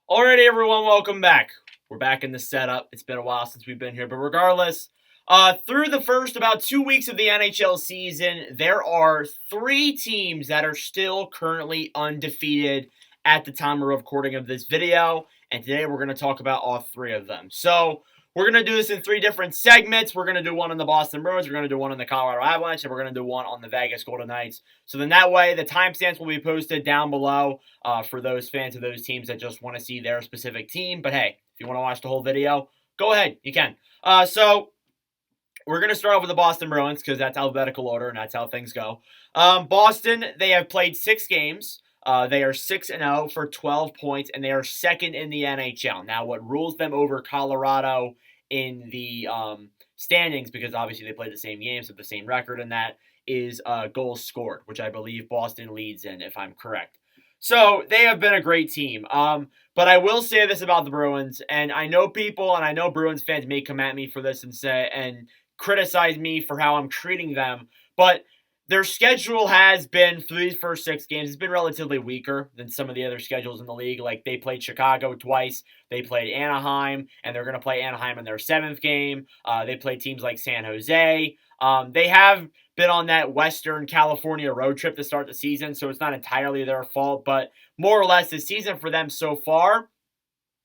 Alrighty, everyone, welcome back. We're back in the setup. It's been a while since we've been here, but regardless, through the first about 2 weeks of the NHL season, there are 3 teams that are still currently undefeated at the time of recording of this video, and today we're going to talk about all 3 of them. So, we're going to do this in 3 different segments. We're going to do one on the Boston Bruins, we're going to do one on the Colorado Avalanche, and we're going to do one on the Vegas Golden Knights. So then that way, the timestamps will be posted down below for those fans of those teams that just want to see their specific team. But hey, if you want to watch the whole video, go ahead. You can. So we're going to start off with the Boston Bruins because that's alphabetical order and that's how things go. Boston, they have played 6 games. They are 6-0 for 12 points, and they are second in the NHL. Now, what rules them over Colorado in the standings, because obviously they played the same games with the same record and that, is goals scored, which I believe Boston leads in, if I'm correct. So they have been a great team. But I will say this about the Bruins, and I know people and I know Bruins fans may come at me for this and criticize me for how I'm treating them, but their schedule has been, through these first 6 games, it's been relatively weaker than some of the other schedules in the league. Like, they played Chicago twice, they played Anaheim, and they're going to play Anaheim in their 7th game. They played teams like San Jose. They have been on that Western California road trip to start the season, so it's not entirely their fault, but more or less the season for them so far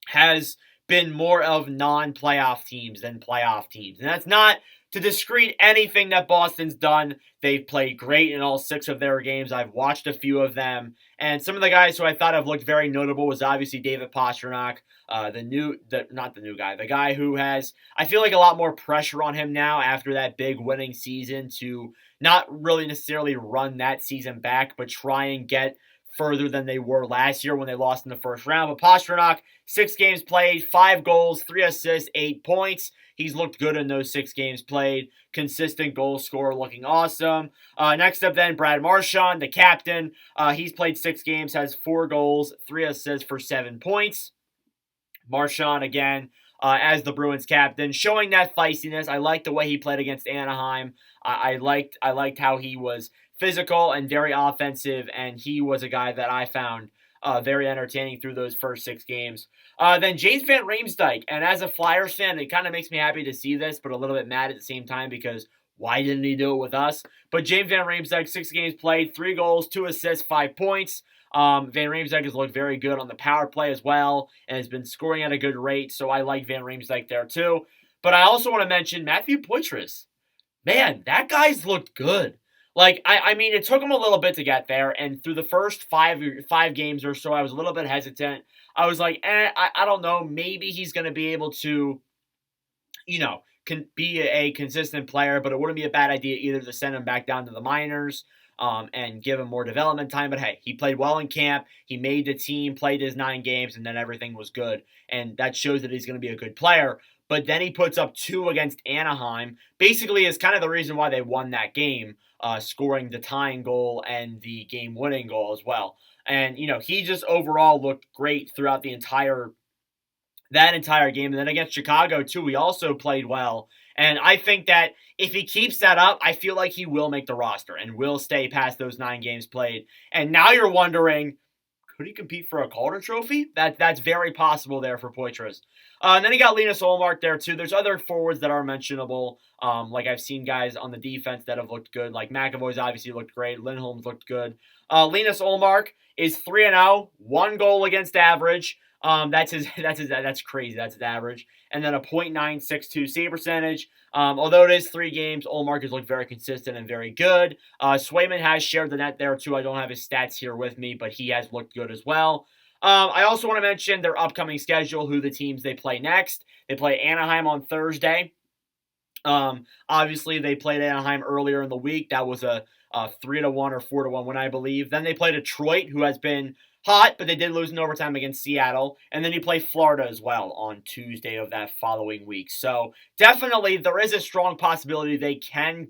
has been more of non-playoff teams than playoff teams. And that's not to discredit anything that Boston's done. They've played great in all 6 of their games. I've watched a few of them. And some of the guys who I thought have looked very notable was obviously David Pastrnak, the guy who has, I feel like, a lot more pressure on him now after that big winning season to not really necessarily run that season back, but try and get further than they were last year when they lost in the first round. But Pastrnak, 6 games played, 5 goals, 3 assists, 8 points. He's looked good in those 6 games played. Consistent goal scorer, looking awesome. Next up then, Brad Marchand, the captain. He's played 6 games, has 4 goals, 3 assists for 7 points. Marchand, again, as the Bruins captain, showing that feistiness. I liked the way he played against Anaheim. I liked how he was physical and very offensive, and he was a guy that I found very entertaining through those first 6 games. Then James Van Riemsdyk, and as a Flyers fan, it kind of makes me happy to see this, but a little bit mad at the same time because why didn't he do it with us? But James Van Riemsdyk, 6 games played, 3 goals, 2 assists, 5 points. Van Riemsdyk has looked very good on the power play as well and has been scoring at a good rate, so I like Van Riemsdyk there too. But I also want to mention Matthew Poitras. Man, that guy's looked good. Like, I mean, it took him a little bit to get there, and through the first five games or so, I was a little bit hesitant. I was like, I don't know, maybe he's going to be able to, can be a consistent player, but it wouldn't be a bad idea either to send him back down to the minors and give him more development time. But hey, he played well in camp. He made the team, played his 9 games, and then everything was good. And that shows that he's going to be a good player. But then he puts up 2 against Anaheim. Basically, is kind of the reason why they won that game, scoring the tying goal and the game-winning goal as well. And, he just overall looked great throughout that entire game. And then against Chicago, too, he also played well. And I think that if he keeps that up, I feel like he will make the roster and will stay past those 9 games played. And now you're wondering, could he compete for a Calder Trophy? That's very possible there for Poitras. And then you got Linus Ullmark there, too. There's other forwards that are mentionable. Like I've seen guys on the defense that have looked good. Like McAvoy's obviously looked great. Lindholm's looked good. Linus Ullmark is 3-0, 1 goal against average. That's crazy. That's his average. And then a .962 save percentage. Although it is 3 games, Ullmark has looked very consistent and very good. Swayman has shared the net there too. I don't have his stats here with me, but he has looked good as well. I also want to mention their upcoming schedule, who the teams they play next. They play Anaheim on Thursday. Obviously, they played Anaheim earlier in the week. That was a 3-1 or 4-1 win, I believe. Then they play Detroit, who has been hot, but they did lose in overtime against Seattle. And then you play Florida as well on Tuesday of that following week. So definitely there is a strong possibility they can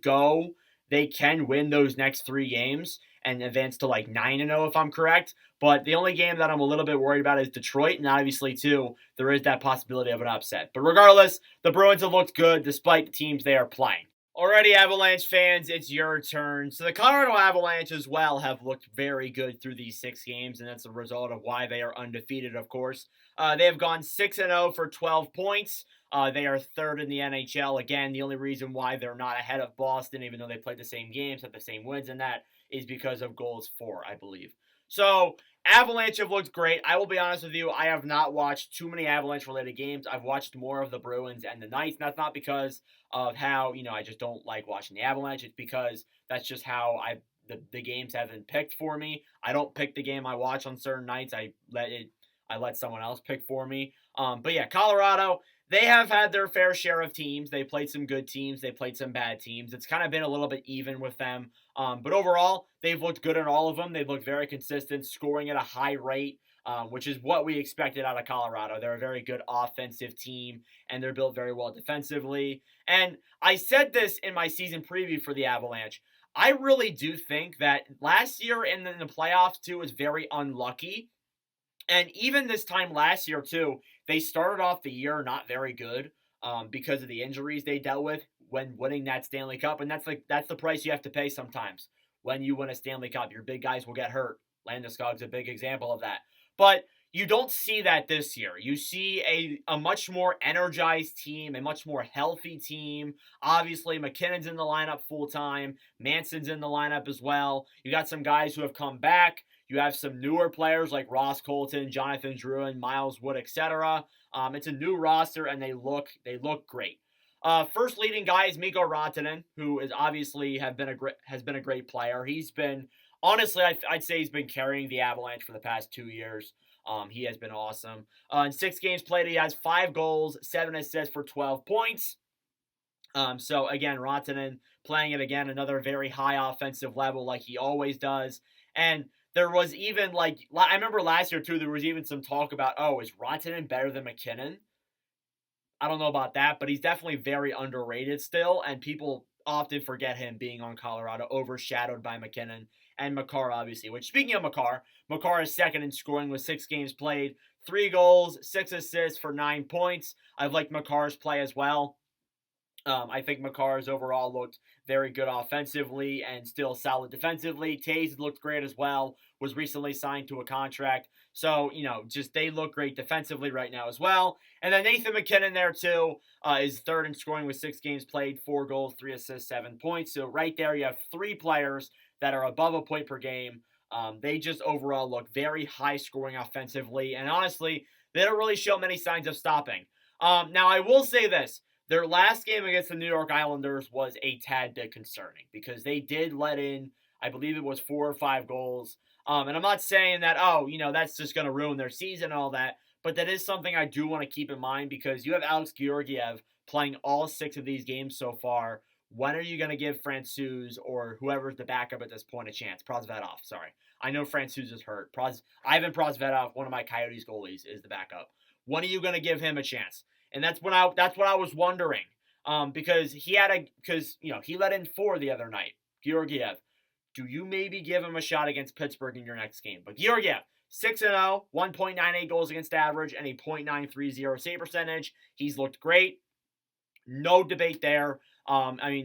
win those next 3 games and advance to like 9-0 if I'm correct. But the only game that I'm a little bit worried about is Detroit. And obviously, too, there is that possibility of an upset. But regardless, the Bruins have looked good despite the teams they are playing. Alrighty, Avalanche fans, it's your turn. So the Colorado Avalanche as well have looked very good through these 6 games, and that's a result of why they are undefeated, of course. They have gone 6-0 for 12 points. They are third in the NHL. Again, the only reason why they're not ahead of Boston, even though they played the same games, had the same wins and that, is because of goals for, I believe. So, Avalanche have looked great. I will be honest with you, I have not watched too many Avalanche-related games. I've watched more of the Bruins and the Knights. And that's not because of how, I just don't like watching the Avalanche. It's because that's just how the games have been picked for me. I don't pick the game I watch on certain nights. I let someone else pick for me. But yeah, Colorado, they have had their fair share of teams. They played some good teams. They played some bad teams. It's kind of been a little bit even with them. But overall, they've looked good in all of them. They've looked very consistent, scoring at a high rate, which is what we expected out of Colorado. They're a very good offensive team, and they're built very well defensively. And I said this in my season preview for the Avalanche. I really do think that last year in the playoffs, too, was very unlucky. And even this time last year, too, they started off the year not very good because of the injuries they dealt with when winning that Stanley Cup. And that's the price you have to pay sometimes when you win a Stanley Cup. Your big guys will get hurt. Landeskog's a big example of that. But you don't see that this year. You see a much more energized team, a much more healthy team. Obviously, McKinnon's in the lineup full-time. Manson's in the lineup as well. You got some guys who have come back. You have some newer players like Ross Colton, Jonathan Drouin, Miles Wood, etc. It's a new roster, and they look great. First leading guy is Mikko Rantanen, who is obviously has been a great player. He's been, honestly, I'd say he's been carrying the Avalanche for the past 2 years. He has been awesome. In 6 games played, he has 5 goals, 7 assists for 12 points. So again, Rantanen playing it again, another very high offensive level like he always does. And there was even I remember last year too, there was even some talk about, is Rantanen better than McKinnon? I don't know about that, but he's definitely very underrated still, and people often forget him being on Colorado, overshadowed by McKinnon and Makar, obviously. Which, speaking of Makar is second in scoring with 6 games played, 3 goals, 6 assists for 9 points. I've liked Makar's play as well. I think Makar's overall looked very good offensively and still solid defensively. Taves looked great as well, was recently signed to a contract. So, just they look great defensively right now as well. And then Nathan McKinnon there too is third in scoring with 6 games played, 4 goals, 3 assists, 7 points. So right there you have 3 players that are above a point per game. They just overall look very high scoring offensively. And honestly, they don't really show many signs of stopping. Now, I will say this. Their last game against the New York Islanders was a tad bit concerning because they did let in, I believe it was 4 or 5 goals. And I'm not saying that, that's just going to ruin their season and all that, but that is something I do want to keep in mind because you have Alex Georgiev playing all 6 of these games so far. When are you going to give Francouz or whoever's the backup at this point a chance? Prosvetov, sorry. I know Francouz is hurt. Ivan Prosvetov, one of my Coyotes goalies, is the backup. When are you going to give him a chance? And that's what I was wondering, because he let in 4 the other night. Georgiev, do you maybe give him a shot against Pittsburgh in your next game? But Georgiev, 6-0, 1.98 goals against average, and a .930 save percentage. He's looked great. No debate there.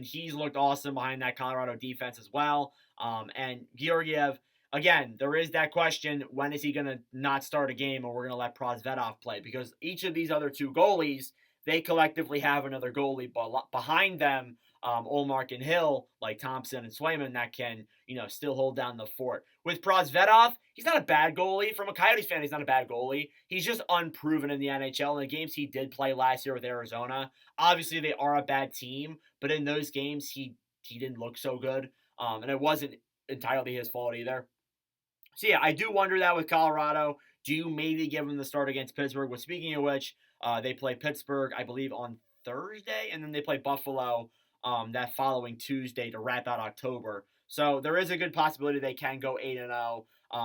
He's looked awesome behind that Colorado defense as well. And Georgiev, again, there is that question, when is he going to not start a game and we're going to let Prosvetov play? Because each of these other 2 goalies, they collectively have another goalie behind them, Ullmark and Hill, like Thompson and Swayman, that can, still hold down the fort. With Prosvetov, he's not a bad goalie. From a Coyotes fan, he's not a bad goalie. He's just unproven in the NHL. In the games he did play last year with Arizona, obviously they are a bad team, but in those games he didn't look so good. And it wasn't entirely his fault either. So yeah, I do wonder that with Colorado. Do you maybe give them the start against Pittsburgh? Well, speaking of which, they play Pittsburgh, I believe, on Thursday, and then they play Buffalo that following Tuesday to wrap out October. So there is a good possibility they can go 8-0.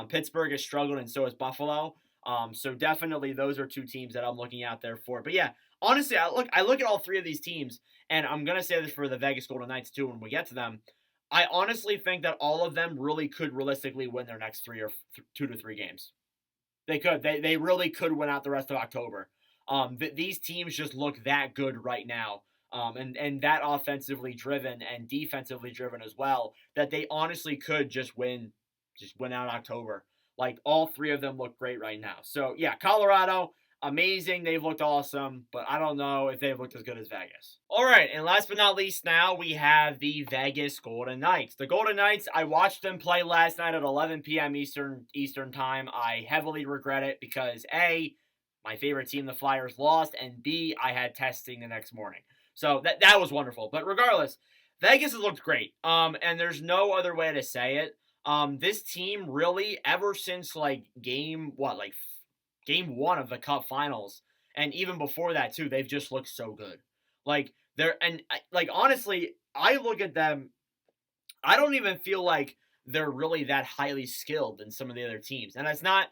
Pittsburgh has struggled, and so has Buffalo. So definitely those are 2 teams that I'm looking out there for. But yeah, honestly, I look at all 3 of these teams, and I'm going to say this for the Vegas Golden Knights too when we get to them. I honestly think that all of them really could realistically win their next 3 or 2 to 3 games. They could. They really could win out the rest of October. These teams just look that good right now. And that offensively driven and defensively driven as well, that they honestly could just win out October. Like, all 3 of them look great right now. So, yeah, Colorado, amazing. They've looked awesome, but I don't know if they've looked as good as Vegas. All right, and last but not least now, we have the Vegas Golden Knights. The Golden Knights, I watched them play last night at 11 p.m. Eastern time. I heavily regret it because A, my favorite team, the Flyers, lost, and B, I had testing the next morning. So that was wonderful. But regardless, Vegas has looked great. And there's no other way to say it. This team really, ever since game one of the Cup Finals, and even before that too, they've just looked so good. Honestly, I look at them. I don't even feel like they're really that highly skilled than some of the other teams, and that's not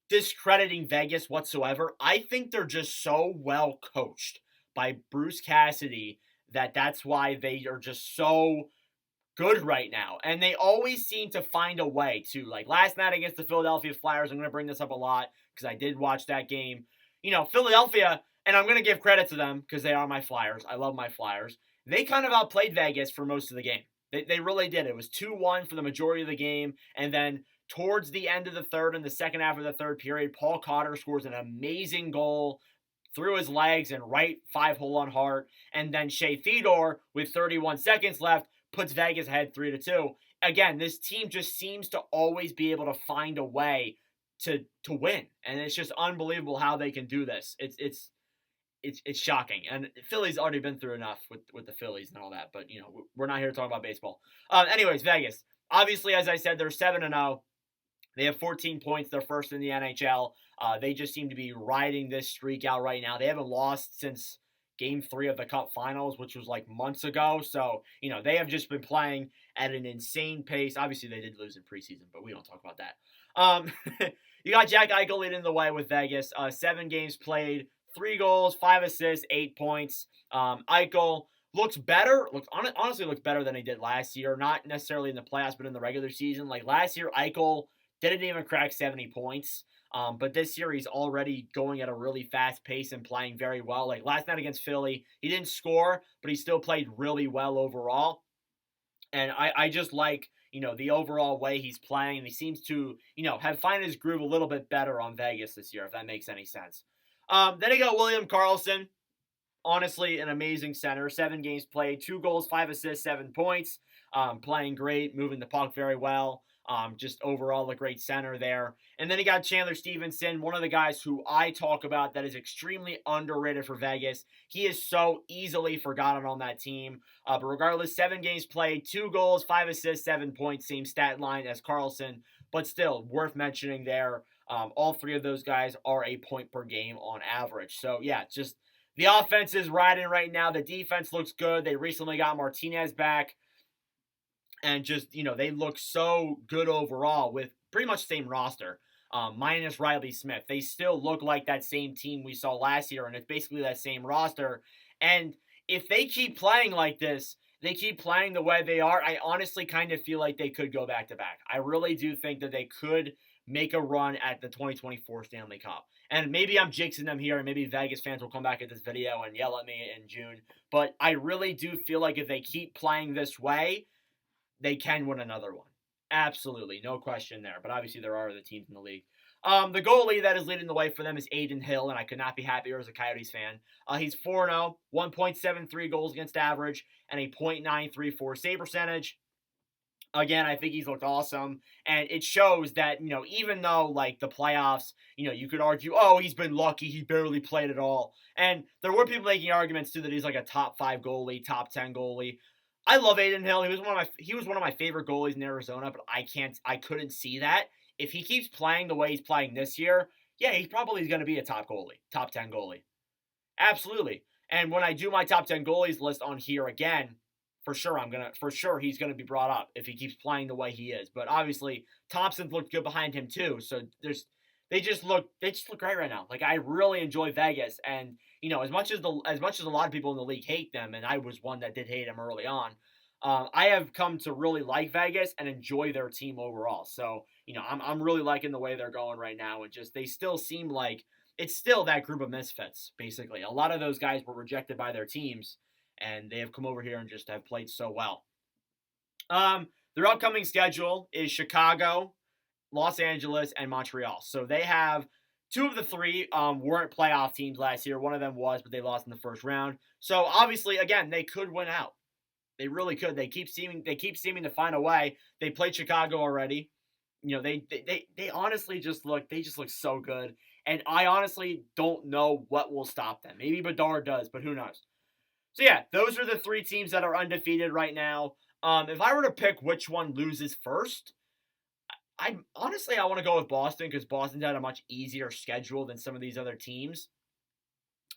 discrediting Vegas whatsoever. I think they're just so well coached by Bruce Cassidy that's why they are just so good right now. And they always seem to find a way to, like last night against the Philadelphia Flyers, I'm going to bring this up a lot because I did watch that game. Philadelphia, and I'm going to give credit to them because they are my Flyers. I love my Flyers. They kind of outplayed Vegas for most of the game. They really did. It was 2-1 for the majority of the game, and then towards the end of the third and the second half of the third period, Paul Cotter scores an amazing goal through his legs and right 5-hole on Hart. And then Shea Theodore, with 31 seconds left, puts Vegas ahead 3-2. Again, this team just seems to always be able to find a way to win. And it's just unbelievable how they can do this. It's shocking. And Philly's already been through enough with the Phillies and all that. But, we're not here to talk about baseball. Anyways, Vegas. Obviously, as I said, they're 7-0. They have 14 points. They're first in the NHL. They just seem to be riding this streak out right now. They haven't lost since Game 3 of the Cup Finals, which was months ago. So, they have just been playing at an insane pace. Obviously, they did lose in preseason, but we don't talk about that. You got Jack Eichel leading the way with Vegas. 7 games played, 3 goals, 5 assists, 8 points. Eichel looks better. Honestly looks better than he did last year. Not necessarily in the playoffs, but in the regular season. Like last year, Eichel didn't even crack 70 points. But this year, he's already going at a really fast pace and playing very well. Like last night against Philly, he didn't score, but he still played really well overall. And I just like, the overall way he's playing. And he seems to, have found his groove a little bit better on Vegas this year, if that makes any sense. Then you got William Karlsson. Honestly, an amazing center. 7 games played, 2 goals, 5 assists, 7 points. Playing great, moving the puck very well. Just overall a great center there. And then you got Chandler Stevenson, one of the guys who I talk about that is extremely underrated for Vegas. He is so easily forgotten on that team. But regardless, 7 games played, 2 goals, 5 assists, 7 points, same stat line as Karlsson. But still, worth mentioning there. All 3 of those guys are a point per game on average. So, yeah, just the offense is riding right now. The defense looks good. They recently got Martinez back. And just, they look so good overall with pretty much the same roster, minus Riley Smith. They still look like that same team we saw last year, and it's basically that same roster. And if they keep playing like this, they keep playing the way they are, I honestly kind of feel like they could go back-to-back. I really do think that they could make a run at the 2024 Stanley Cup. And maybe I'm jinxing them here, and maybe Vegas fans will come back at this video and yell at me in June. But I really do feel like if they keep playing this way, they can win another one. Absolutely. No question there. But obviously there are other teams in the league. The goalie that is leading the way for them is Aiden Hill, and I could not be happier as a Coyotes fan. He's 4-0, 1.73 goals against average, and a .934 save percentage. Again, I think he's looked awesome, and it shows that, even though, the playoffs, you could argue, oh, he's been lucky, he barely played at all. And there were people making arguments, too, that he's a top 5 goalie, top 10 goalie. I love Aiden Hill. He was one of my favorite goalies in Arizona, but I couldn't see that. If he keeps playing the way he's playing this year, yeah, he probably is going to be a top goalie, top 10 goalie. Absolutely. And when I do my top 10 goalies list on here again, for sure he's gonna be brought up if he keeps playing the way he is. But obviously Thompson's looked good behind him too. So they just look great right now. I really enjoy Vegas, and as much as a lot of people in the league hate them, and I was one that did hate them early on, I have come to really like Vegas and enjoy their team overall. So I'm really liking the way they're going right now, and just they still seem like it's still that group of misfits. Basically, a lot of those guys were rejected by their teams, and they have come over here and just have played so well. Their upcoming schedule is Chicago, Los Angeles, and Montreal. So they have Two of the three weren't playoff teams last year. One of them was, but they lost in the first round. So obviously, again, they could win out. They really could. They keep seeming to find a way. They played Chicago already. You know, they honestly just look so good. And I honestly don't know what will stop them. Maybe Bedard does, but who knows? So yeah, those are the three teams that are undefeated right now. If I were to pick which one loses first, I want to go with Boston because Boston's had a much easier schedule than some of these other teams.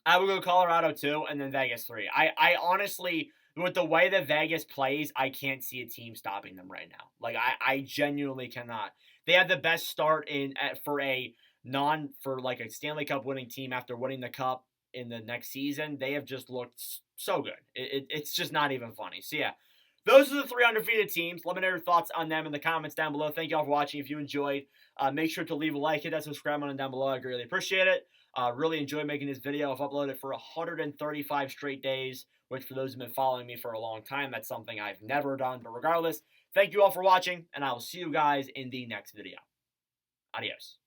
I would go Colorado 2 and then Vegas 3. I honestly, with the way that Vegas plays, I can't see a team stopping them right now. Like I genuinely cannot. They had the best start for like a Stanley Cup winning team after winning the cup in the next season. They have just looked so good. It's just not even funny. So yeah, those are the three undefeated teams. Let me know your thoughts on them in the comments down below. Thank you all for watching. If you enjoyed, make sure to leave a like, hit that subscribe button down below. I greatly appreciate it. Really enjoy making this video. I've uploaded for 135 straight days, which for those who've been following me for a long time, that's something I've never done. But regardless, thank you all for watching, and I will see you guys in the next video. Adios.